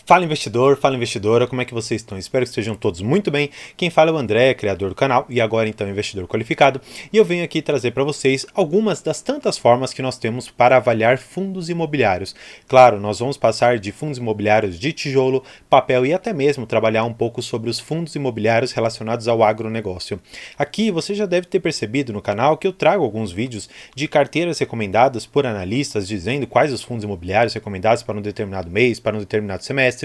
Fala investidor, fala investidora, como é que vocês estão? Espero que estejam todos muito bem. Quem fala é o André, criador do canal e agora então investidor qualificado. E eu venho aqui trazer para vocês algumas das tantas formas que nós temos para avaliar fundos imobiliários. Claro, nós vamos passar de fundos imobiliários de tijolo, papel e até mesmo trabalhar um pouco sobre os fundos imobiliários relacionados ao agronegócio. Aqui você já deve ter percebido no canal que eu trago alguns vídeos de carteiras recomendadas por analistas dizendo quais os fundos imobiliários recomendados para um determinado mês, para um determinado semestre.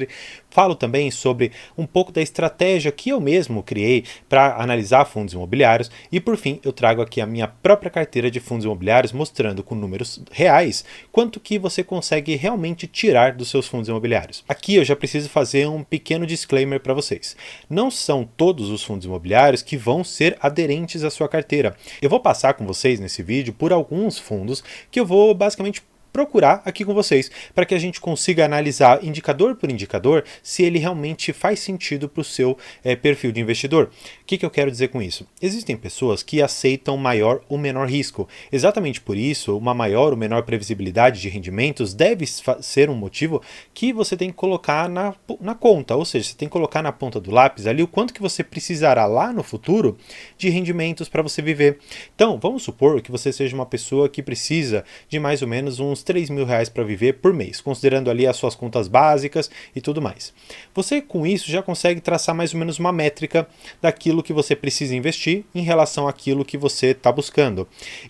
Falo também sobre um pouco da estratégia que eu mesmo criei para analisar fundos imobiliários e por fim eu trago aqui a minha própria carteira de fundos imobiliários mostrando com números reais quanto que você consegue realmente tirar dos seus fundos imobiliários. Aqui eu já preciso fazer um pequeno disclaimer para vocês. Não são todos os fundos imobiliários que vão ser aderentes à sua carteira. Eu vou passar com vocês nesse vídeo por alguns fundos que eu vou basicamente procurar aqui com vocês, para que a gente consiga analisar indicador por indicador se ele realmente faz sentido para o seu perfil de investidor. O que eu quero dizer com isso? Existem pessoas que aceitam maior ou menor risco. Exatamente por isso, uma maior ou menor previsibilidade de rendimentos deve ser um motivo que você tem que colocar na conta, ou seja, você tem que colocar na ponta do lápis ali o quanto que você precisará lá no futuro de rendimentos para você viver. Então, vamos supor que você seja uma pessoa que precisa de mais ou menos uns R$3.000 para viver por mês, considerando ali as suas contas básicas e tudo mais. Você com isso já consegue traçar mais ou menos uma métrica daquilo que você precisa investir em relação àquilo que você está buscando.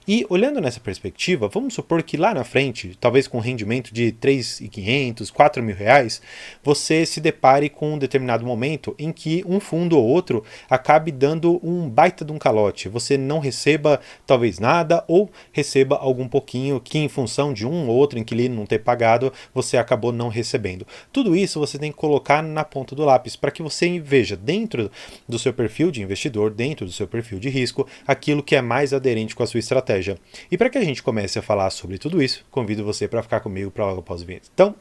E olhando nessa perspectiva, vamos supor que lá na frente, talvez com um rendimento de R$3.500, R$4.000, você se depare com um determinado momento em que um fundo ou outro acabe dando um baita de um calote. Você não receba talvez nada ou receba algum pouquinho que em função de um ou outro inquilino não ter pagado, você acabou não recebendo. Tudo isso você tem que colocar na ponta do lápis para que você veja dentro do seu perfil de investidor, dentro do seu perfil de risco, aquilo que é mais aderente com a sua estratégia. E para que a gente comece a falar sobre tudo isso, convido você para ficar comigo para logo após o vídeo. Então,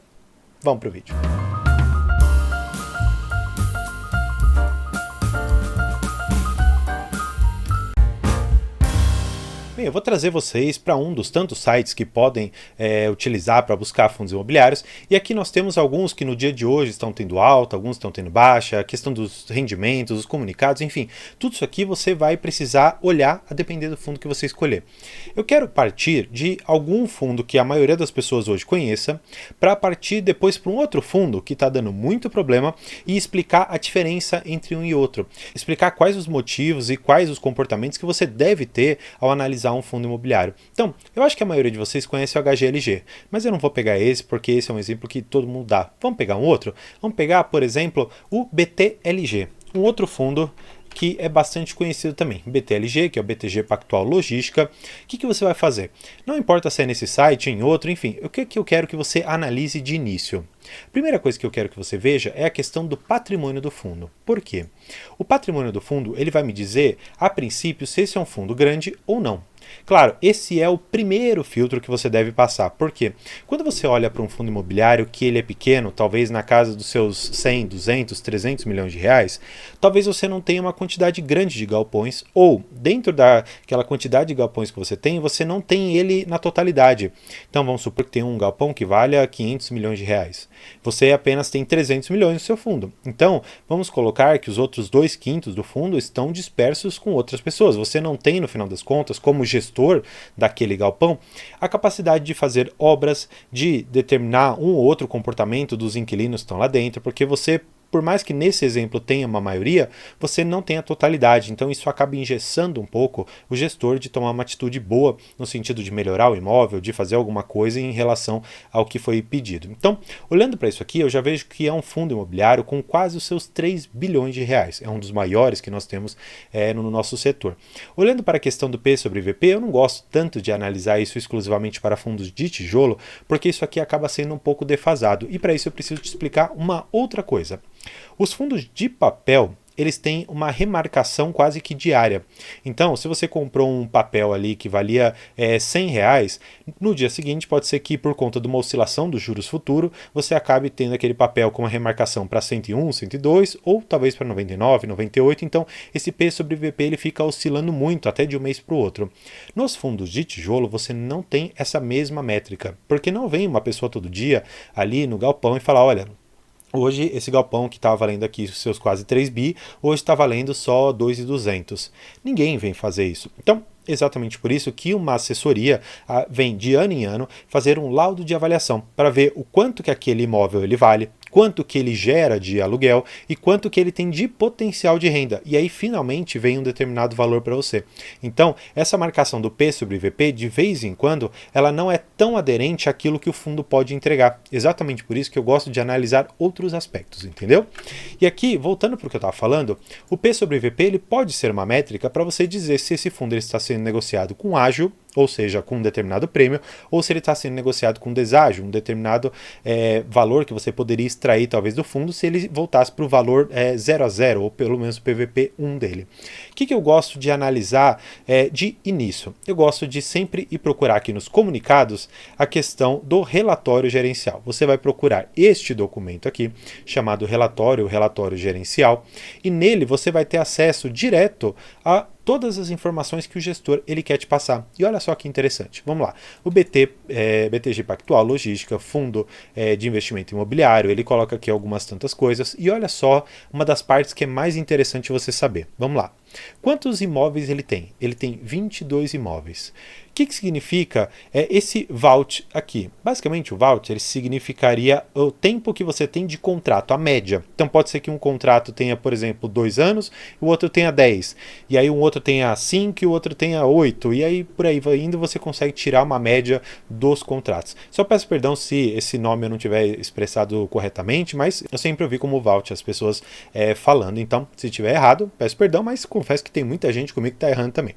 vamos para o vídeo. Bem, eu vou trazer vocês para um dos tantos sites que podem utilizar para buscar fundos imobiliários, e aqui nós temos alguns que no dia de hoje estão tendo alta, alguns estão tendo baixa, a questão dos rendimentos, os comunicados, enfim, tudo isso aqui você vai precisar olhar a depender do fundo que você escolher. Eu quero partir de algum fundo que a maioria das pessoas hoje conheça, para partir depois para um outro fundo que está dando muito problema e explicar a diferença entre um e outro, explicar quais os motivos e quais os comportamentos que você deve ter ao analisar um fundo imobiliário. Então, eu acho que a maioria de vocês conhece o HGLG, mas eu não vou pegar esse porque esse é um exemplo que todo mundo dá. Vamos pegar um outro? Vamos pegar, por exemplo, o BTLG, um outro fundo que é bastante conhecido também, BTLG, que é o BTG Pactual Logística. O que você vai fazer? Não importa se é nesse site, em outro, enfim, o que eu quero que você analise de início? A primeira coisa que eu quero que você veja é a questão do patrimônio do fundo. Por quê? O patrimônio do fundo ele vai me dizer, a princípio, se esse é um fundo grande ou não. Claro, esse é o primeiro filtro que você deve passar. Por quê? Quando você olha para um fundo imobiliário que ele é pequeno, talvez na casa dos seus 100, 200, 300 milhões de reais, talvez você não tenha uma quantidade grande de galpões, ou dentro daquela quantidade de galpões que você não tem ele na totalidade. Então vamos supor que tem um galpão que valha 500 milhões de reais. Você apenas tem 300 milhões no seu fundo. Então vamos colocar que os outros 2/5 do fundo estão dispersos com outras pessoas. Você não tem, no final das contas, como gestor daquele galpão, a capacidade de fazer obras, de determinar um ou outro comportamento dos inquilinos que estão lá dentro, porque você, por mais que nesse exemplo tenha uma maioria, você não tem a totalidade, então isso acaba engessando um pouco o gestor de tomar uma atitude boa no sentido de melhorar o imóvel, de fazer alguma coisa em relação ao que foi pedido. Então, olhando para isso aqui, eu já vejo que é um fundo imobiliário com quase os seus 3 bilhões de reais, é um dos maiores que nós temos no nosso setor. Olhando para a questão do P sobre VP, eu não gosto tanto de analisar isso exclusivamente para fundos de tijolo, porque isso aqui acaba sendo um pouco defasado, e para isso eu preciso te explicar uma outra coisa. Os fundos de papel, eles têm uma remarcação quase que diária. Então, se você comprou um papel ali que valia R$100, no dia seguinte pode ser que por conta de uma oscilação dos juros futuro, você acabe tendo aquele papel com uma remarcação para 101, 102 ou talvez para 99, 98. Então, esse P sobre VP ele fica oscilando muito até de um mês para o outro. Nos fundos de tijolo, você não tem essa mesma métrica, porque não vem uma pessoa todo dia ali no galpão e falar, olha, Hoje, esse galpão que estava valendo aqui os seus quase 3 bi, hoje está valendo só 2.200. Ninguém vem fazer isso. Então, exatamente por isso que uma assessoria vem de ano em ano fazer um laudo de avaliação para ver o quanto que aquele imóvel ele vale, quanto que ele gera de aluguel e quanto que ele tem de potencial de renda. E aí finalmente vem um determinado valor para você. Então, essa marcação do P sobre VP, de vez em quando, ela não é tão aderente àquilo que o fundo pode entregar. Exatamente por isso que eu gosto de analisar outros aspectos, entendeu? E aqui, voltando para o que eu estava falando, o P sobre VP ele pode ser uma métrica para você dizer se esse fundo ele está sendo negociado com ágio, ou seja, com um determinado prêmio, ou se ele está sendo negociado com deságio, um determinado valor que você poderia extrair talvez do fundo se ele voltasse para o valor 0 a 0, ou pelo menos o PVP 1 dele. O que eu gosto de analisar de início? Eu gosto de sempre ir procurar aqui nos comunicados a questão do relatório gerencial. Você vai procurar este documento aqui, chamado relatório gerencial, e nele você vai ter acesso direto a todas as informações que o gestor ele quer te passar. E olha só que interessante. Vamos lá. O BTG Pactual Logística, fundo de investimento imobiliário, ele coloca aqui algumas tantas coisas. E olha só uma das partes que é mais interessante você saber. Vamos lá. Quantos imóveis ele tem? Ele tem 22 imóveis. O que significa esse vault aqui? Basicamente, o vault ele significaria o tempo que você tem de contrato, a média. Então, pode ser que um contrato tenha, por exemplo, 2 anos, o outro tenha 10. E aí, um outro tenha 5 e o outro tenha 8. E aí, por aí vai indo, você consegue tirar uma média dos contratos. Só peço perdão se esse nome eu não tiver expressado corretamente, mas eu sempre ouvi como vault as pessoas falando. Então, se estiver errado, peço perdão, mas confesso que tem muita gente comigo que está errando também.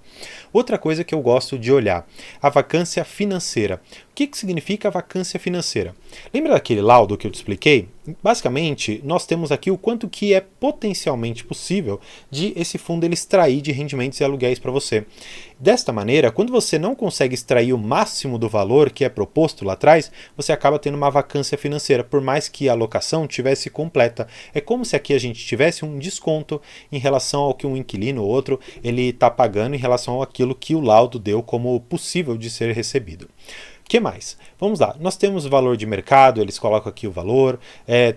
Outra coisa que eu gosto de olhar, a vacância financeira. O que significa a vacância financeira? Lembra daquele laudo que eu te expliquei? Basicamente, nós temos aqui o quanto que é potencialmente possível de esse fundo ele extrair de rendimentos e aluguéis para você. Desta maneira, quando você não consegue extrair o máximo do valor que é proposto lá atrás, você acaba tendo uma vacância financeira, por mais que a alocação tivesse completa. É como se aqui a gente tivesse um desconto em relação ao que um inquilino ou outro ele está pagando em relação àquilo que o laudo deu como possível de ser recebido. O que mais? Vamos lá, nós temos o valor de mercado, eles colocam aqui o valor,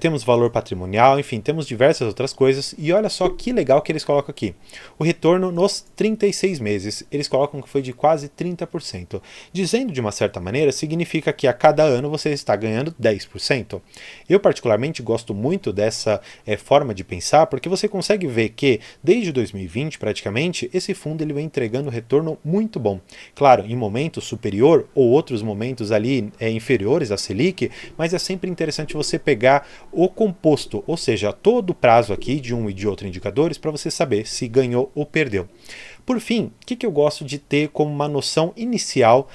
temos valor patrimonial, enfim, temos diversas outras coisas, e olha só que legal que eles colocam aqui. O retorno nos 36 meses, eles colocam que foi de quase 30%. Dizendo de uma certa maneira, significa que a cada ano você está ganhando 10%. Eu particularmente gosto muito dessa forma de pensar, porque você consegue ver que desde 2020 praticamente, esse fundo ele vem entregando retorno muito bom. Claro, em momentos superior ou outros momentos ali inferiores à Selic, mas é sempre interessante você pegar o composto, ou seja, todo o prazo aqui de um e de outro indicadores para você saber se ganhou ou perdeu. Por fim, o que eu gosto de ter como uma noção inicial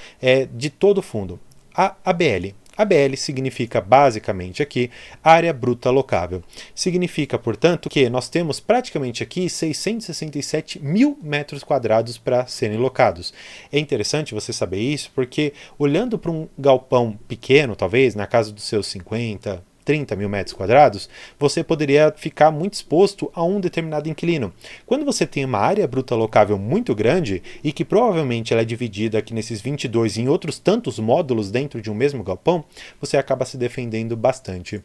de todo o fundo? A ABL. ABL significa basicamente aqui área bruta locável. Significa, portanto, que nós temos praticamente aqui 667 mil metros quadrados para serem locados. É interessante você saber isso porque olhando para um galpão pequeno, talvez na casa dos seus 50, 30 mil metros quadrados, você poderia ficar muito exposto a um determinado inquilino. Quando você tem uma área bruta locável muito grande e que provavelmente ela é dividida aqui nesses 22 em outros tantos módulos dentro de um mesmo galpão, você acaba se defendendo bastante.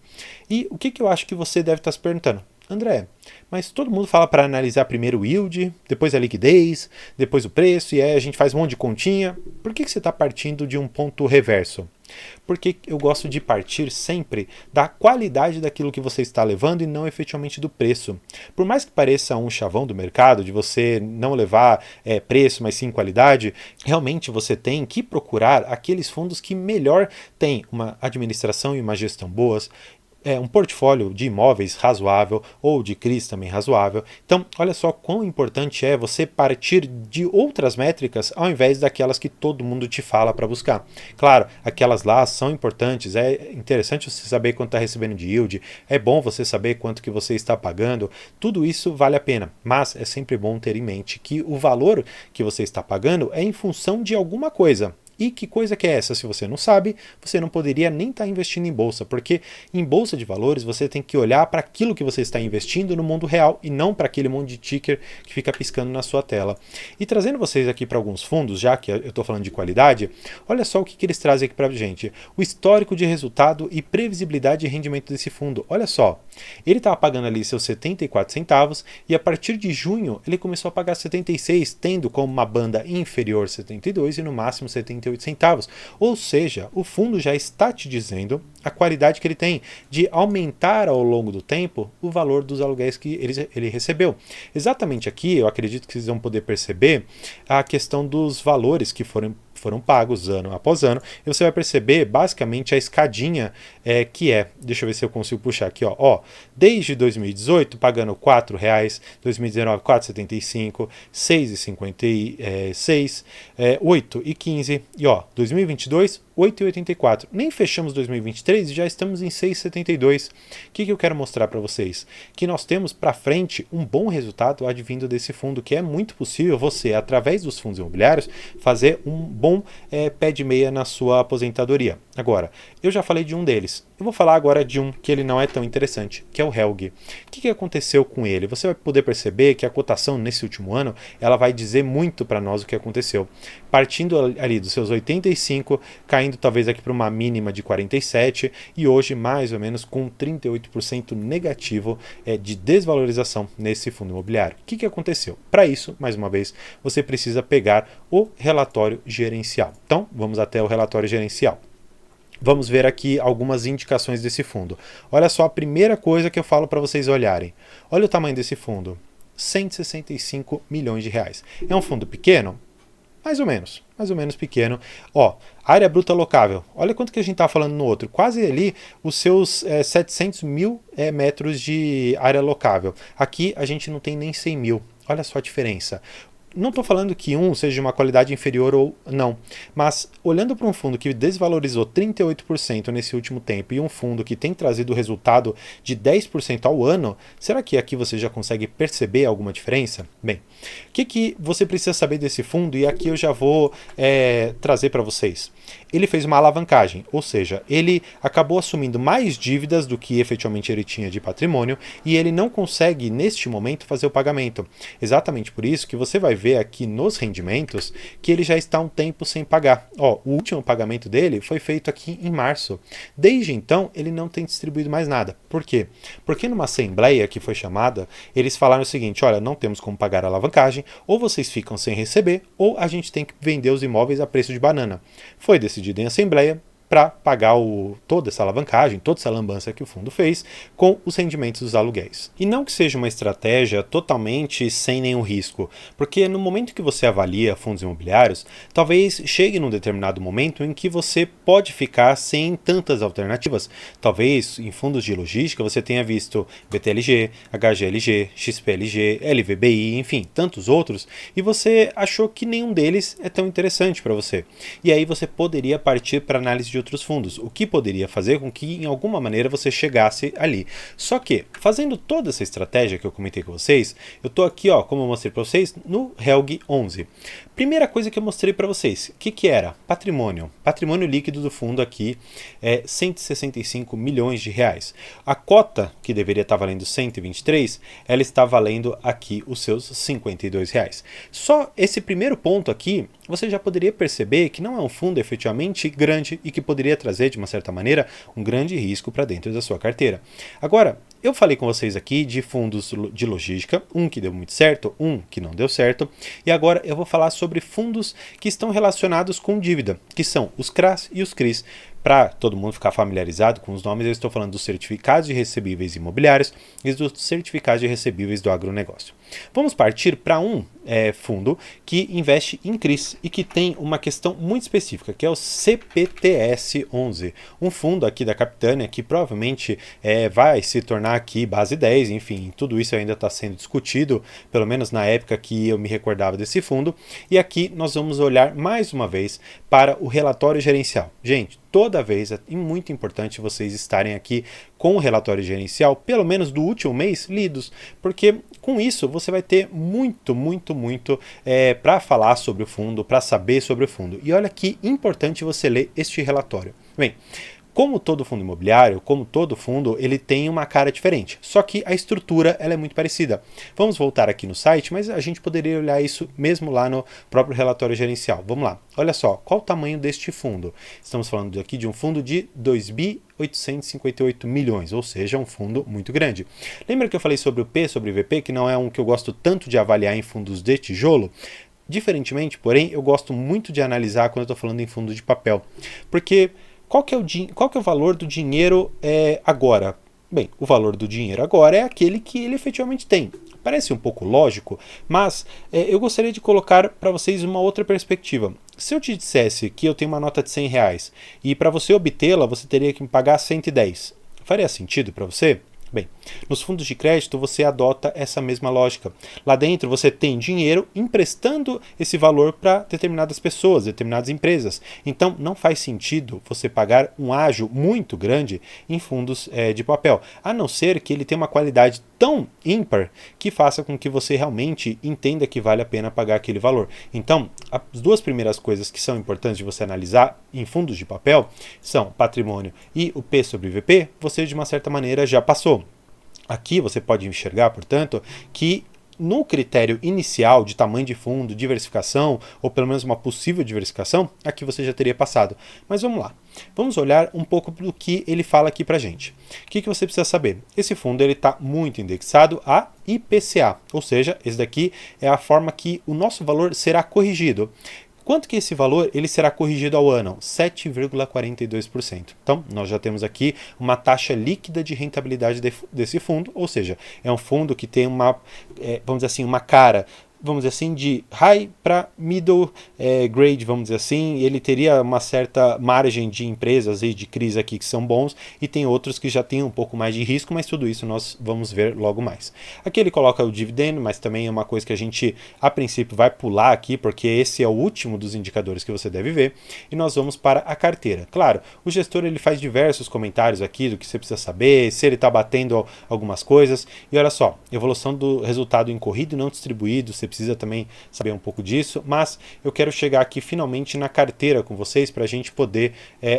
E o que eu acho que você deve estar se perguntando? André, mas todo mundo fala para analisar primeiro o yield, depois a liquidez, depois o preço, e aí a gente faz um monte de continha. Por que você está partindo de um ponto reverso? Porque eu gosto de partir sempre da qualidade daquilo que você está levando e não efetivamente do preço. Por mais que pareça um chavão do mercado, de você não levar preço, mas sim qualidade, realmente você tem que procurar aqueles fundos que melhor têm uma administração e uma gestão boas, um portfólio de imóveis razoável ou de CRIs também razoável. Então, olha só quão importante é você partir de outras métricas ao invés daquelas que todo mundo te fala para buscar. Claro, aquelas lá são importantes, é interessante você saber quanto está recebendo de yield, é bom você saber quanto que você está pagando, tudo isso vale a pena, mas é sempre bom ter em mente que o valor que você está pagando é em função de alguma coisa. E que coisa que é essa? Se você não sabe, você não poderia nem estar investindo em bolsa, porque em bolsa de valores você tem que olhar para aquilo que você está investindo no mundo real e não para aquele monte de ticker que fica piscando na sua tela. E trazendo vocês aqui para alguns fundos, já que eu estou falando de qualidade, olha só o que eles trazem aqui para a gente. O histórico de resultado e previsibilidade de rendimento desse fundo. Olha só, ele estava pagando ali seus 74 centavos e a partir de junho ele começou a pagar 76, tendo como uma banda inferior 72 e no máximo 78 centavos. Ou seja, o fundo já está te dizendo a qualidade que ele tem de aumentar ao longo do tempo o valor dos aluguéis que ele recebeu. Exatamente aqui, eu acredito que vocês vão poder perceber a questão dos valores que foram pagos ano após ano, e você vai perceber basicamente a escadinha deixa eu ver se eu consigo puxar aqui, desde 2018 pagando R$ 4,00, 2019 R$ 4,75, R$ 6,56, R$ 8,15 e 2022 R$ 8,84. Nem fechamos 2023 e já estamos em 6,72. O que eu quero mostrar para vocês? Que nós temos para frente um bom resultado advindo desse fundo, que é muito possível você, através dos fundos imobiliários, fazer um bom pé de meia na sua aposentadoria. Agora, eu já falei de um deles. Eu vou falar agora de um que ele não é tão interessante, que é o Helg. O que aconteceu com ele? Você vai poder perceber que a cotação nesse último ano, ela vai dizer muito para nós o que aconteceu. Partindo ali dos seus 85, caindo talvez aqui para uma mínima de 47 e hoje mais ou menos com 38% negativo de desvalorização nesse fundo imobiliário. O que aconteceu? Para isso, mais uma vez, você precisa pegar o relatório gerencial. Então, vamos até o relatório gerencial. Vamos ver aqui algumas indicações desse fundo. Olha só a primeira coisa que eu falo para vocês olharem. Olha o tamanho desse fundo. 165 milhões de reais. É um fundo pequeno? Mais ou menos pequeno. Área bruta locável. Olha quanto que a gente está falando no outro. Quase ali os seus 700 mil metros de área locável. Aqui a gente não tem nem 100 mil. Olha só a diferença. Não estou falando que um seja de uma qualidade inferior ou não, mas olhando para um fundo que desvalorizou 38% nesse último tempo e um fundo que tem trazido resultado de 10% ao ano, será que aqui você já consegue perceber alguma diferença? Bem, o que você precisa saber desse fundo? E aqui eu já vou trazer para vocês. Ele fez uma alavancagem, ou seja, ele acabou assumindo mais dívidas do que efetivamente ele tinha de patrimônio e ele não consegue, neste momento, fazer o pagamento. Exatamente por isso que você vai ver aqui nos rendimentos que ele já está há um tempo sem pagar. O último pagamento dele foi feito aqui em março. Desde então, ele não tem distribuído mais nada. Por quê? Porque numa assembleia que foi chamada, eles falaram o seguinte: olha, não temos como pagar a alavancagem, ou vocês ficam sem receber, ou a gente tem que vender os imóveis a preço de banana. Foi decidido em assembleia para pagar toda essa alavancagem, toda essa lambança que o fundo fez com os rendimentos dos aluguéis. E não que seja uma estratégia totalmente sem nenhum risco, porque no momento que você avalia fundos imobiliários, talvez chegue num determinado momento em que você pode ficar sem tantas alternativas. Talvez em fundos de logística você tenha visto BTLG, HGLG, XPLG, LVBI, enfim, tantos outros, e você achou que nenhum deles é tão interessante para você. E aí você poderia partir para análise de outros fundos, o que poderia fazer com que em alguma maneira você chegasse ali. Só que, fazendo toda essa estratégia que eu comentei com vocês, eu estou aqui, como eu mostrei para vocês, no Helg 11. Primeira coisa que eu mostrei para vocês, o que era? Patrimônio. Patrimônio líquido do fundo aqui é 165 milhões de reais. A cota, que deveria estar valendo 123, ela está valendo aqui os seus 52 reais. Só esse primeiro ponto aqui, você já poderia perceber que não é um fundo efetivamente grande e que poderia trazer, de uma certa maneira, um grande risco para dentro da sua carteira. Agora, eu falei com vocês aqui de fundos de logística, um que deu muito certo, um que não deu certo, e agora eu vou falar sobre fundos que estão relacionados com dívida, que são os CRAs e os CRIs. Para todo mundo ficar familiarizado com os nomes, eu estou falando dos certificados de recebíveis imobiliários e dos certificados de recebíveis do agronegócio. Vamos partir para um fundo que investe em CRIs e que tem uma questão muito específica, que é o CPTS 11, um fundo aqui da Capitânia que provavelmente vai se tornar aqui base 10, enfim, tudo isso ainda está sendo discutido, pelo menos na época que eu me recordava desse fundo, e aqui nós vamos olhar mais uma vez para o relatório gerencial. Gente, toda vez é muito importante vocês estarem aqui com o relatório gerencial, pelo menos do último mês, lidos, porque Com isso, você vai ter muito para falar sobre o fundo, para saber sobre o fundo. E olha que importante você ler este relatório. Bem, como todo fundo imobiliário, como todo fundo, ele tem uma cara diferente. Só que a estrutura ela é muito parecida. Vamos voltar aqui no site, mas a gente poderia olhar isso mesmo lá no próprio relatório gerencial. Vamos lá. Olha só, qual o tamanho deste fundo? Estamos falando aqui de um fundo de 2.858 milhões, ou seja, um fundo muito grande. Lembra que eu falei sobre o P sobre VP, que não é um que eu gosto tanto de avaliar em fundos de tijolo? Diferentemente, porém, eu gosto muito de analisar quando eu estou falando em fundo de papel. Porque qual que é o valor do dinheiro agora? Bem, o valor do dinheiro agora é aquele que ele efetivamente tem. Parece um pouco lógico, mas eu gostaria de colocar para vocês uma outra perspectiva. Se eu te dissesse que eu tenho uma nota de R$100 e para você obtê-la você teria que me pagar 110, faria sentido para você? Bem, nos fundos de crédito você adota essa mesma lógica. Lá dentro você tem dinheiro emprestando esse valor para determinadas pessoas, determinadas empresas. Então não faz sentido você pagar um ágio muito grande em fundos de papel, a não ser que ele tenha uma qualidade tão ímpar que faça com que você realmente entenda que vale a pena pagar aquele valor. Então, as duas primeiras coisas que são importantes de você analisar em fundos de papel são patrimônio e o P sobre VP, você de uma certa maneira já passou. Aqui você pode enxergar, portanto, que no critério inicial de tamanho de fundo, diversificação, ou pelo menos uma possível diversificação, aqui você já teria passado. Mas vamos lá. Vamos olhar um pouco do que ele fala aqui pra gente. O que você precisa saber? Esse fundo está muito indexado a IPCA, ou seja, esse daqui é a forma que o nosso valor será corrigido. Quanto que esse valor ele será corrigido ao ano? 7,42%. Então, nós já temos aqui uma taxa líquida de rentabilidade desse fundo, ou seja, é um fundo que tem uma, vamos dizer assim, uma cara, vamos dizer assim, de high para middle grade, vamos dizer assim. Ele teria uma certa margem de empresas e de crise aqui que são bons, e tem outros que já têm um pouco mais de risco, mas tudo isso nós vamos ver logo mais. Aqui ele coloca o dividendo, mas também é uma coisa que a gente, a princípio, vai pular aqui, porque esse é o último dos indicadores que você deve ver, e nós vamos para a carteira. Claro, o gestor ele faz diversos comentários aqui do que você precisa saber, se ele está batendo algumas coisas, e olha só, evolução do resultado em corrido e não distribuído, você precisa também saber um pouco disso, mas eu quero chegar aqui finalmente na carteira com vocês para a gente poder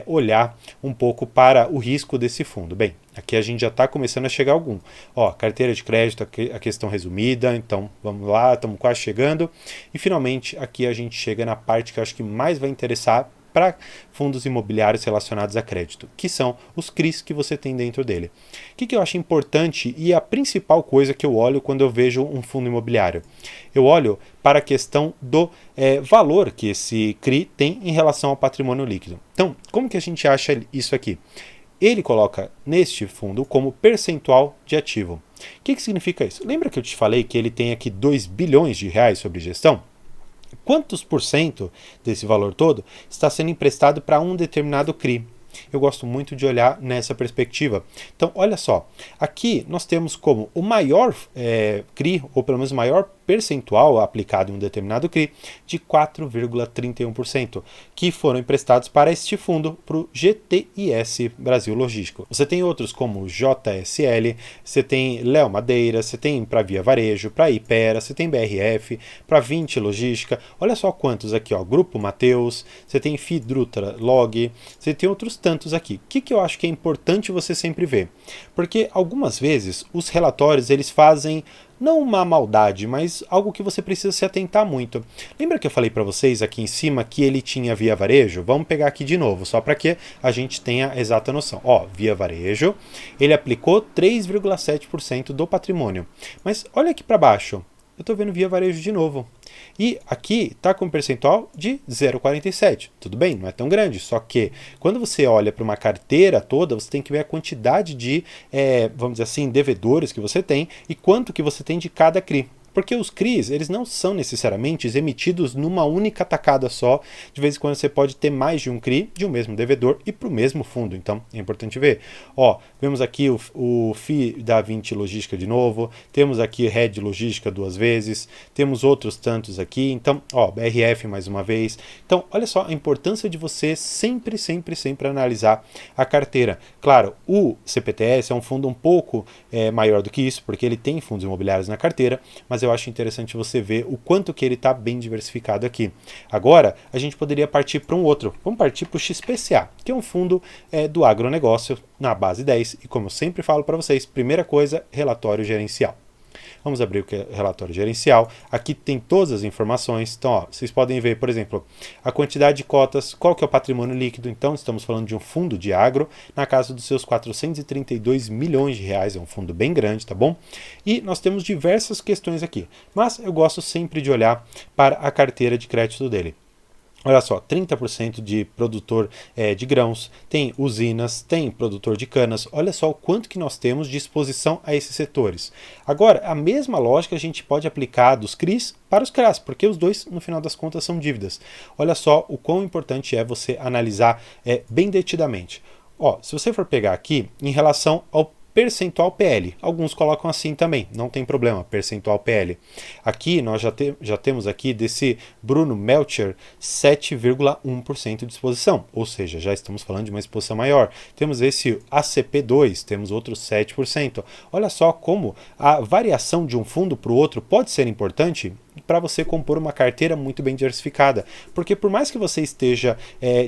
olhar um pouco para o risco desse fundo. Bem, aqui a gente já está começando a chegar a algum. Ó, carteira de crédito, a questão resumida, então vamos lá, estamos quase chegando. E finalmente aqui a gente chega na parte que eu acho que mais vai interessar para fundos imobiliários relacionados a crédito, que são os CRIs que você tem dentro dele. O que eu acho importante e a principal coisa que eu olho quando eu vejo um fundo imobiliário? Eu olho para a questão do valor que esse CRI tem em relação ao patrimônio líquido. Então, como que a gente acha isso aqui? Ele coloca neste fundo como percentual de ativo. O que significa isso? Lembra que eu te falei que ele tem aqui 2 bilhões de reais sobre gestão? Quantos por cento desse valor todo está sendo emprestado para um determinado CRI? Eu gosto muito de olhar nessa perspectiva. Então, olha só, aqui nós temos como o maior CRI, ou pelo menos o maior percentual aplicado em um determinado CRI, de 4,31%, que foram emprestados para este fundo, para o GTIS Brasil Logístico. Você tem outros como o JSL, você tem Léo Madeira, você tem para Via Varejo, para Ipera, você tem BRF, para 20 Logística. Olha só quantos aqui, ó, Grupo Mateus, você tem Fidrutra Log, você tem outros tantos aqui. O que eu acho que é importante você sempre ver? Porque algumas vezes os relatórios eles fazem não uma maldade, mas algo que você precisa se atentar muito. Lembra que eu falei para vocês aqui em cima que ele tinha Via Varejo? Vamos pegar aqui de novo, só para que a gente tenha a exata noção. Ó, Via Varejo, ele aplicou 3,7% do patrimônio. Mas olha aqui para baixo, eu estou vendo Via Varejo de novo. E aqui está com um percentual de 0,47. Tudo bem, não é tão grande, só que quando você olha para uma carteira toda, você tem que ver a quantidade de, vamos dizer assim, devedores que você tem e quanto que você tem de cada CRI. Porque os CRIs, eles não são necessariamente emitidos numa única tacada só. De vez em quando você pode ter mais de um CRI de um mesmo devedor e para o mesmo fundo. Então é importante ver. Ó, vemos aqui o FI da 20 Logística de novo. Temos aqui Red Logística 2 vezes. Temos outros tantos aqui. Então, ó, BRF mais uma vez. Então, olha só a importância de você sempre analisar a carteira. Claro, o CPTS é um fundo um pouco maior do que isso, porque ele tem fundos imobiliários na carteira, mas eu acho interessante você ver o quanto que ele está bem diversificado aqui. Agora, a gente poderia partir para um outro. Vamos partir para o XPCA, que é um fundo do agronegócio na base 10. E como eu sempre falo para vocês, primeira coisa, relatório gerencial. Vamos abrir o relatório gerencial. Aqui tem todas as informações. Então, ó, vocês podem ver, por exemplo, a quantidade de cotas, qual que é o patrimônio líquido. Então, estamos falando de um fundo de agro na casa dos seus 432 milhões de reais. É um fundo bem grande, tá bom? E nós temos diversas questões aqui. Mas eu gosto sempre de olhar para a carteira de crédito dele. Olha só, 30% de produtor de grãos, tem usinas, tem produtor de canas. Olha só o quanto que nós temos de exposição a esses setores. Agora, a mesma lógica a gente pode aplicar dos CRIs para os CRAs, porque os dois, no final das contas, são dívidas. Olha só o quão importante é você analisar bem detidamente. Ó, se você for pegar aqui, em relação ao percentual PL. Alguns colocam assim também, não tem problema, percentual PL. Aqui nós já temos aqui desse Bruno Melcher 7,1% de exposição, ou seja, já estamos falando de uma exposição maior. Temos esse ACP2, temos outros 7%. Olha só como a variação de um fundo para o outro pode ser importante para você compor uma carteira muito bem diversificada, porque por mais que você esteja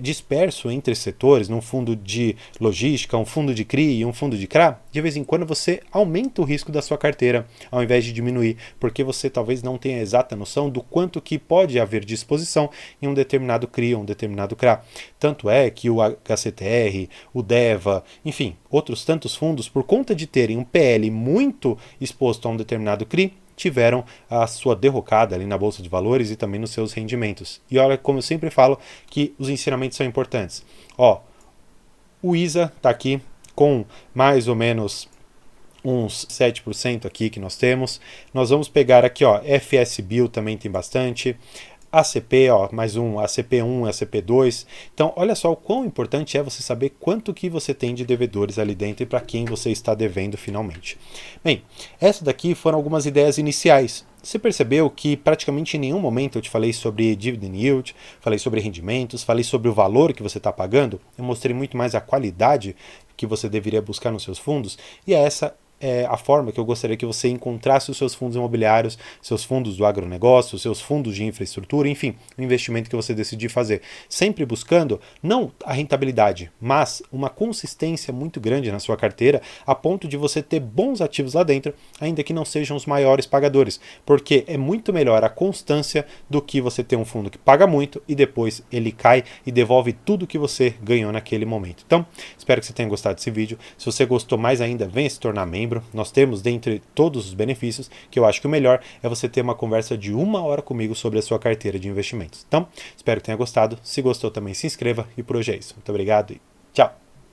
disperso entre setores, num fundo de logística, um fundo de CRI e um fundo de CRA, de vez em quando você aumenta o risco da sua carteira, ao invés de diminuir, porque você talvez não tenha a exata noção do quanto que pode haver de exposição em um determinado CRI ou um determinado CRA. Tanto é que o HCTR, o DEVA, enfim, outros tantos fundos, por conta de terem um PL muito exposto a um determinado CRI, tiveram a sua derrocada ali na Bolsa de Valores e também nos seus rendimentos. E olha, como eu sempre falo, que os ensinamentos são importantes. Ó, o ISA está aqui com mais ou menos uns 7% aqui que nós temos. Nós vamos pegar aqui, ó, FS Bill também tem bastante. ACP, ó, mais um, ACP1, ACP2. Então, olha só o quão importante é você saber quanto que você tem de devedores ali dentro e para quem você está devendo finalmente. Bem, essa daqui foram algumas ideias iniciais. Você percebeu que praticamente em nenhum momento eu te falei sobre dividend yield, falei sobre rendimentos, falei sobre o valor que você está pagando. Eu mostrei muito mais a qualidade que você deveria buscar nos seus fundos, e essa é a forma que eu gostaria que você encontrasse os seus fundos imobiliários, seus fundos do agronegócio, seus fundos de infraestrutura, enfim, o investimento que você decidir fazer. Sempre buscando não a rentabilidade, mas uma consistência muito grande na sua carteira, a ponto de você ter bons ativos lá dentro, ainda que não sejam os maiores pagadores, porque é muito melhor a constância do que você ter um fundo que paga muito e depois ele cai e devolve tudo que você ganhou naquele momento. Então, espero que você tenha gostado desse vídeo. Se você gostou mais ainda, venha se tornar membro. Nós temos, dentre todos os benefícios, que eu acho que o melhor é você ter uma conversa de 1 hora comigo sobre a sua carteira de investimentos. Então, espero que tenha gostado. Se gostou também, se inscreva e por hoje é isso. Muito obrigado e tchau!